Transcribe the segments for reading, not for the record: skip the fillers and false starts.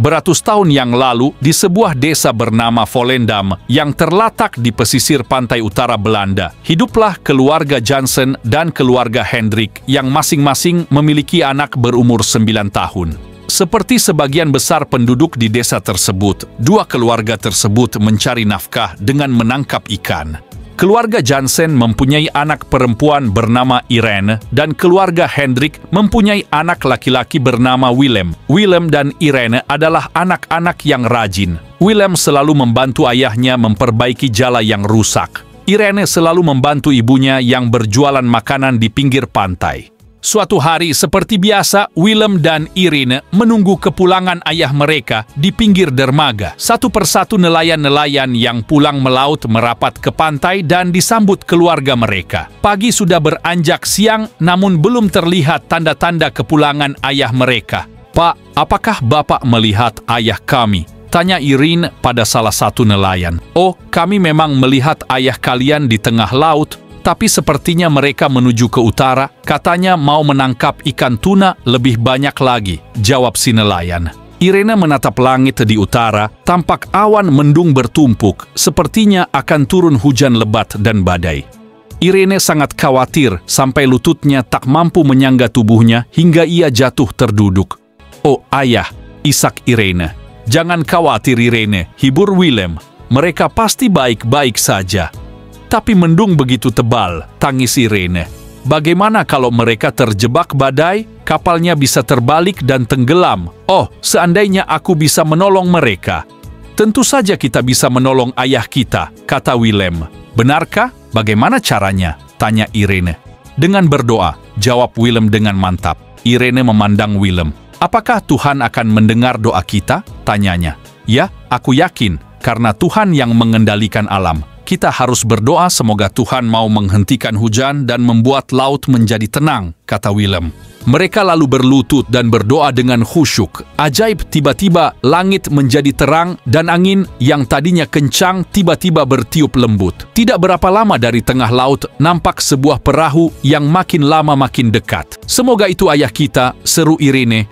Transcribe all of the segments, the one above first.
beratus tahun yang lalu di sebuah desa bernama Volendam yang terletak di pesisir pantai utara Belanda, hiduplah keluarga Jansen dan keluarga Hendrik yang masing-masing memiliki anak berumur 9 tahun. Seperti sebagian besar penduduk di desa tersebut, dua keluarga tersebut mencari nafkah dengan menangkap ikan. Keluarga Jansen mempunyai anak perempuan bernama Irene dan keluarga Hendrik mempunyai anak laki-laki bernama Willem. Willem dan Irene adalah anak-anak yang rajin. Willem selalu membantu ayahnya memperbaiki jala yang rusak. Irene selalu membantu ibunya yang berjualan makanan di pinggir pantai. Suatu hari seperti biasa, Willem dan Irene menunggu kepulangan ayah mereka di pinggir dermaga. Satu persatu nelayan-nelayan yang pulang melaut merapat ke pantai dan disambut keluarga mereka. Pagi sudah beranjak siang, namun belum terlihat tanda-tanda kepulangan ayah mereka. "Pak, apakah Bapak melihat ayah kami?" tanya Irene pada salah satu nelayan. "Oh, kami memang melihat ayah kalian di tengah laut, tapi sepertinya mereka menuju ke utara, katanya mau menangkap ikan tuna lebih banyak lagi," jawab si nelayan. Irene menatap langit di utara, tampak awan mendung bertumpuk, sepertinya akan turun hujan lebat dan badai. Irene sangat khawatir sampai lututnya tak mampu menyangga tubuhnya hingga ia jatuh terduduk. "Oh ayah," isak Irene. "Jangan khawatir Irene," hibur Willem. "Mereka pasti baik-baik saja." "Tapi mendung begitu tebal," tangis Irene. "Bagaimana kalau mereka terjebak badai? Kapalnya bisa terbalik dan tenggelam." "Oh, seandainya aku bisa menolong mereka." "Tentu saja kita bisa menolong ayah kita," kata Willem. "Benarkah? Bagaimana caranya?" tanya Irene. "Dengan berdoa," jawab Willem dengan mantap. Irene memandang Willem. "Apakah Tuhan akan mendengar doa kita?" tanyanya. "Ya, aku yakin, karena Tuhan yang mengendalikan alam. Kita harus berdoa semoga Tuhan mau menghentikan hujan dan membuat laut menjadi tenang," kata Willem. Mereka lalu berlutut dan berdoa dengan khusyuk. Ajaib, tiba-tiba langit menjadi terang dan angin yang tadinya kencang tiba-tiba bertiup lembut. Tidak berapa lama dari tengah laut nampak sebuah perahu yang makin lama makin dekat. "Semoga itu ayah kita," seru Irene.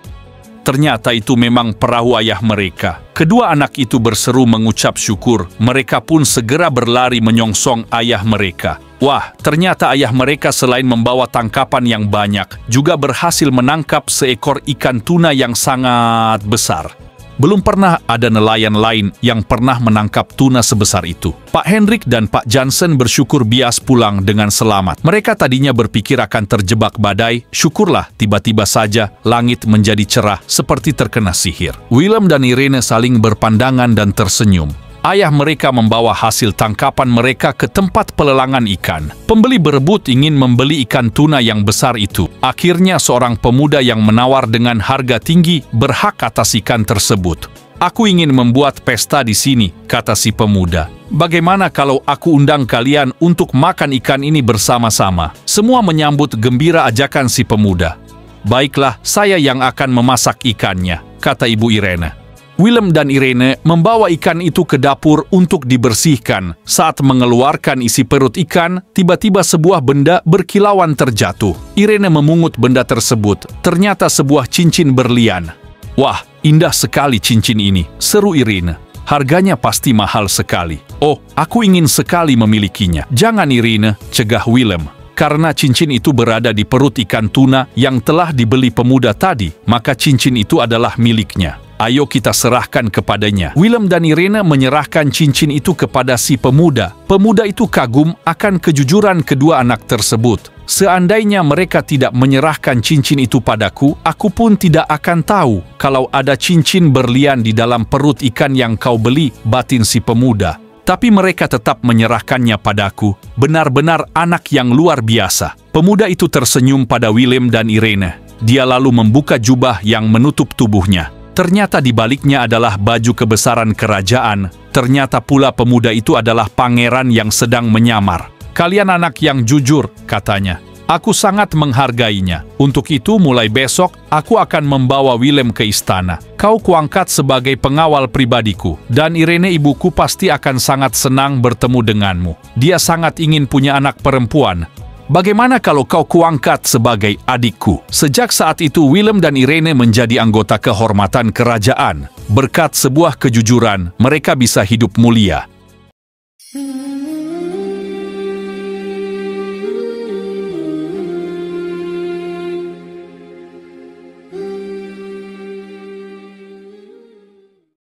Ternyata itu memang perahu ayah mereka. Kedua anak itu berseru mengucap syukur. Mereka pun segera berlari menyongsong ayah mereka. Wah, ternyata ayah mereka selain membawa tangkapan yang banyak, juga berhasil menangkap seekor ikan tuna yang sangat besar. Belum pernah ada nelayan lain yang pernah menangkap tuna sebesar itu. Pak Hendrik dan Pak Jansen bersyukur bias pulang dengan selamat. Mereka tadinya berpikir akan terjebak badai, syukurlah tiba-tiba saja langit menjadi cerah seperti terkena sihir. Willem dan Irene saling berpandangan dan tersenyum. Ayah mereka membawa hasil tangkapan mereka ke tempat pelelangan ikan. Pembeli berebut ingin membeli ikan tuna yang besar itu. Akhirnya seorang pemuda yang menawar dengan harga tinggi berhak atas ikan tersebut. "Aku ingin membuat pesta di sini," kata si pemuda. "Bagaimana kalau aku undang kalian untuk makan ikan ini bersama-sama?" Semua menyambut gembira ajakan si pemuda. "Baiklah, saya yang akan memasak ikannya," kata Ibu Irene. Willem dan Irene membawa ikan itu ke dapur untuk dibersihkan. Saat mengeluarkan isi perut ikan, tiba-tiba sebuah benda berkilauan terjatuh. Irene memungut benda tersebut. Ternyata sebuah cincin berlian. "Wah, indah sekali cincin ini," seru Irene. "Harganya pasti mahal sekali." "Oh, aku ingin sekali memilikinya." "Jangan Irene," cegah Willem. "Karena cincin itu berada di perut ikan tuna yang telah dibeli pemuda tadi, maka cincin itu adalah miliknya. Ayo kita serahkan kepadanya." Willem dan Irene menyerahkan cincin itu kepada si pemuda. Pemuda itu kagum akan kejujuran kedua anak tersebut. "Seandainya mereka tidak menyerahkan cincin itu padaku, aku pun tidak akan tahu kalau ada cincin berlian di dalam perut ikan yang kau beli," batin si pemuda. "Tapi mereka tetap menyerahkannya padaku. Benar-benar anak yang luar biasa." Pemuda itu tersenyum pada Willem dan Irene. Dia lalu membuka jubah yang menutup tubuhnya. Ternyata di baliknya adalah baju kebesaran kerajaan. Ternyata pula pemuda itu adalah pangeran yang sedang menyamar. "Kalian anak yang jujur," katanya. "Aku sangat menghargainya. Untuk itu mulai besok aku akan membawa Willem ke istana. Kau kuangkat sebagai pengawal pribadiku. Dan Irene ibuku pasti akan sangat senang bertemu denganmu. Dia sangat ingin punya anak perempuan." Bagaimana kalau kau kuangkat sebagai adikku?" Sejak saat itu, Willem dan Irene menjadi anggota kehormatan kerajaan. Berkat sebuah kejujuran, mereka bisa hidup mulia.